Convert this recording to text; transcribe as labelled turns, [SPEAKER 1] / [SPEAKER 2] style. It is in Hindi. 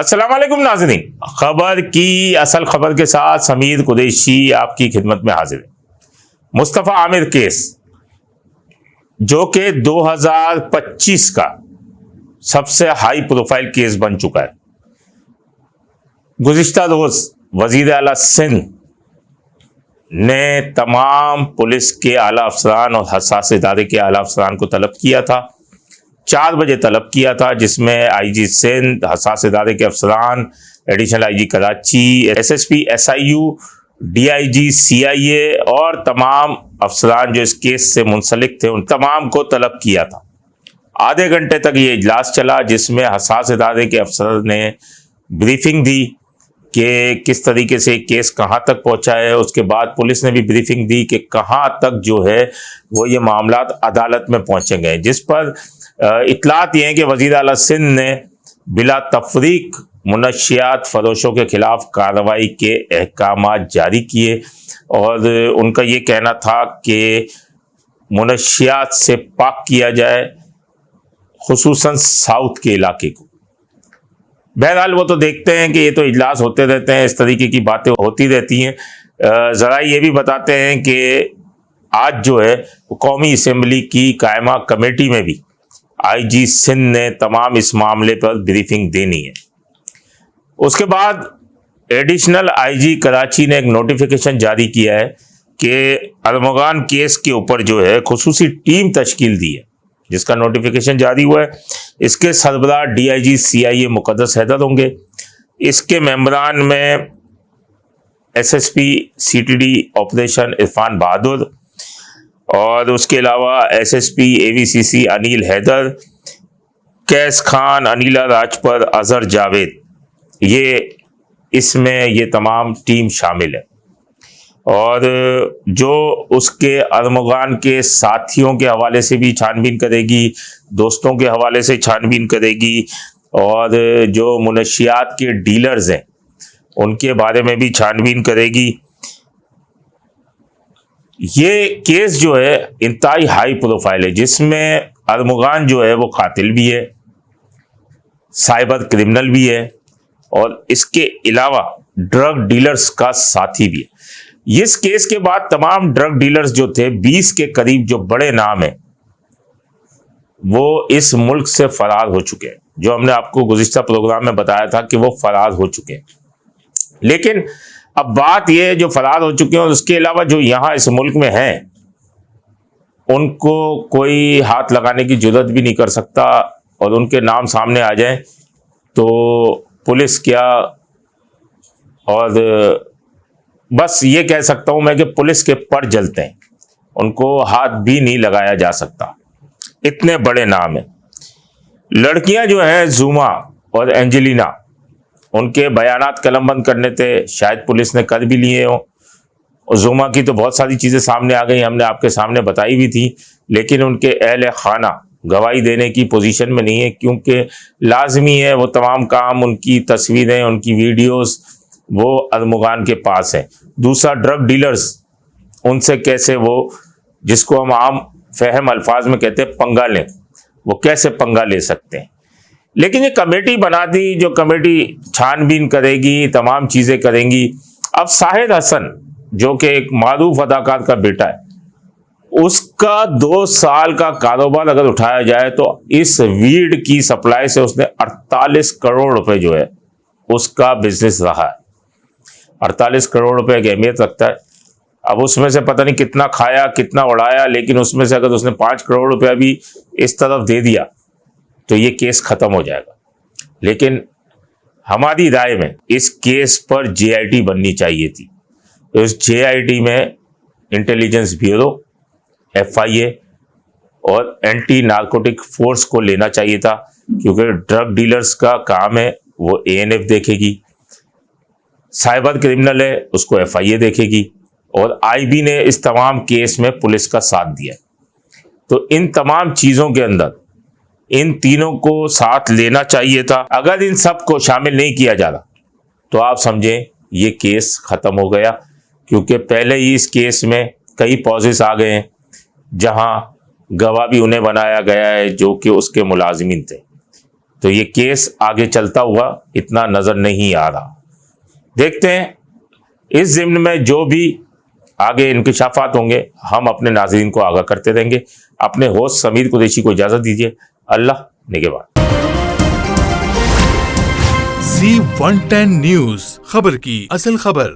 [SPEAKER 1] अस्सलाम वालेकुम नाज़रीन, खबर की असल खबर के साथ समीर कुरैशी आपकी खिदमत में हाजिर है। मुस्तफ़ा आमिर केस जो कि 2025 का सबसे हाई प्रोफाइल केस बन चुका है। गुज़िश्ता रोज वज़ीर आला सिंध ने तमाम पुलिस के आला अफसरान और हसास इदारे के आला अफसरान को तलब किया था, 4 बजे तलब किया था, जिसमें आईजी सिंध, हसास इदारे के अफसरान, additional IG Karachi, SSP SIU, DIG CIA और तमाम अफसरान जो इस केस से मुंसलिक थे उन तमाम को तलब किया था। आधे घंटे तक ये इजलास चला, जिसमें हसास इदारे के अफसर ने ब्रीफिंग दी कि किस तरीके से केस कहाँ तक पहुँचा है। उसके बाद पुलिस ने भी ब्रीफिंग दी कि कहाँ तक जो है वो ये मामलात अदालत में पहुँचे गए, जिस पर इतलात ये हैं कि वज़ीर आला सिंध ने बिला तफरीक मुनशियात फरोशों के खिलाफ कार्रवाई के अहकामात जारी किए और उनका ये कहना था कि मुनशियात से पाक किया जाए, खुसूसन साउथ के इलाके को। बहरहाल वो तो देखते हैं कि ये तो इजलास होते रहते हैं, इस तरीके की बातें होती रहती हैं। ज़रा ये भी बताते हैं कि आज जो है कौमी असम्बली की कायमा कमेटी में भी आईजी सिंध ने तमाम इस मामले पर ब्रीफिंग देनी है। उसके बाद एडिशनल आईजी कराची ने एक नोटिफिकेशन जारी किया है कि अरमगान केस के ऊपर जो है खुसूसी टीम तश्कील दी है, जिसका नोटिफिकेशन जारी हुआ है। इसके सरबराह डीआईजी सीआईए मुक़द्दस हैदर होंगे। इसके मेंबरान में एसएसपी सीटीडी ऑपरेशन इरफान बहादुर और उसके अलावा एसएसपी एवीसीसी अनिल हैदर, कैस खान, अनिला राजपर, अजहर जावेद, ये इसमें ये तमाम टीम शामिल है। और जो उसके अरमगान के साथियों के हवाले से भी छानबीन करेगी, दोस्तों के हवाले से छानबीन करेगी और जो मुनशियात के डीलर्स हैं उनके बारे में भी छानबीन करेगी। ये केस जो है इंतहाई हाई प्रोफाइल है, जिसमें अरमगान जो है वो कातिल भी है, साइबर क्रिमिनल भी है और इसके अलावा ड्रग डीलर्स का साथी भी है। इस केस के बाद तमाम ड्रग डीलर्स जो थे, 20 के करीब जो बड़े नाम हैं, वो इस मुल्क से फरार हो चुके हैं। जो हमने आपको गुज़िश्ता प्रोग्राम में बताया था कि वो फरार हो चुके हैं। लेकिन अब बात यह है, जो फरार हो चुके हैं और उसके अलावा जो यहाँ इस मुल्क में हैं, उनको कोई हाथ लगाने की जुर्रत भी नहीं कर सकता और उनके नाम सामने आ जाए तो पुलिस क्या, और बस ये कह सकता हूं मैं कि पुलिस के पर जलते हैं, उनको हाथ भी नहीं लगाया जा सकता, इतने बड़े नाम हैं। लड़कियां जो हैं जुमा और एंजेलिना, उनके बयानात कलमबंद करने थे, शायद पुलिस ने कर भी लिए हों। और जुमा की तो बहुत सारी चीज़ें सामने आ गई, हमने आपके सामने बताई भी थी, लेकिन उनके अहले खाना गवाही देने की पोजीशन में नहीं है, क्योंकि लाजमी है वो तमाम काम, उनकी तस्वीरें, उनकी वीडियोस वो अरमगान के पास है। दूसरा, ड्रग डीलर्स, उनसे कैसे वो, जिसको हम आम फहम अल्फाज में कहते हैं पंगा लें, वो कैसे पंगा ले सकते हैं। लेकिन ये कमेटी बना दी, जो कमेटी छानबीन करेगी, तमाम चीज़ें करेंगी। अब साहिर हसन जो कि एक मारूफ अदाकार का बेटा है, उसका 2 साल का कारोबार अगर उठाया जाए तो इस वीड की सप्लाई से उसने 48 करोड़ रुपए जो है उसका बिजनेस रहा है। 48 करोड़ रुपए की अहमियत रखता है। अब उसमें से पता नहीं कितना खाया, कितना उड़ाया, लेकिन उसमें से अगर उसने 5 करोड़ रुपया भी इस तरफ दे दिया तो ये केस खत्म हो जाएगा। लेकिन हमारी राय में इस केस पर जेआईटी बननी चाहिए थी। तो इस जेआईटी में इंटेलिजेंस ब्यूरो, एफआईए और एंटी नार्कोटिक फोर्स को लेना चाहिए था, क्योंकि ड्रग डीलर्स का काम है वो एएनएफ देखेगी, साइबर क्रिमिनल है उसको एफआईए देखेगी, और आईबी ने इस तमाम केस में पुलिस का साथ दिया। तो इन तमाम चीज़ों के अंदर इन तीनों को साथ लेना चाहिए था। अगर इन सब को शामिल नहीं किया जा रहा तो आप समझें ये केस ख़त्म हो गया, क्योंकि पहले ही इस केस में कई पॉजेस आ गए हैं जहां गवाह भी उन्हें बनाया गया है जो कि उसके मुलाजिमिन थे। तो ये केस आगे चलता हुआ इतना नजर नहीं आ रहा। देखते हैं इस ज़िम्न में जो भी आगे इंकशाफात होंगे हम अपने नाज़रीन को आगाह करते रहेंगे। अपने होस्ट समीर कुरैशी को इजाज़त दीजिए। अल्लाह निगहबान।
[SPEAKER 2] Z110 न्यूज़, खबर की असल खबर।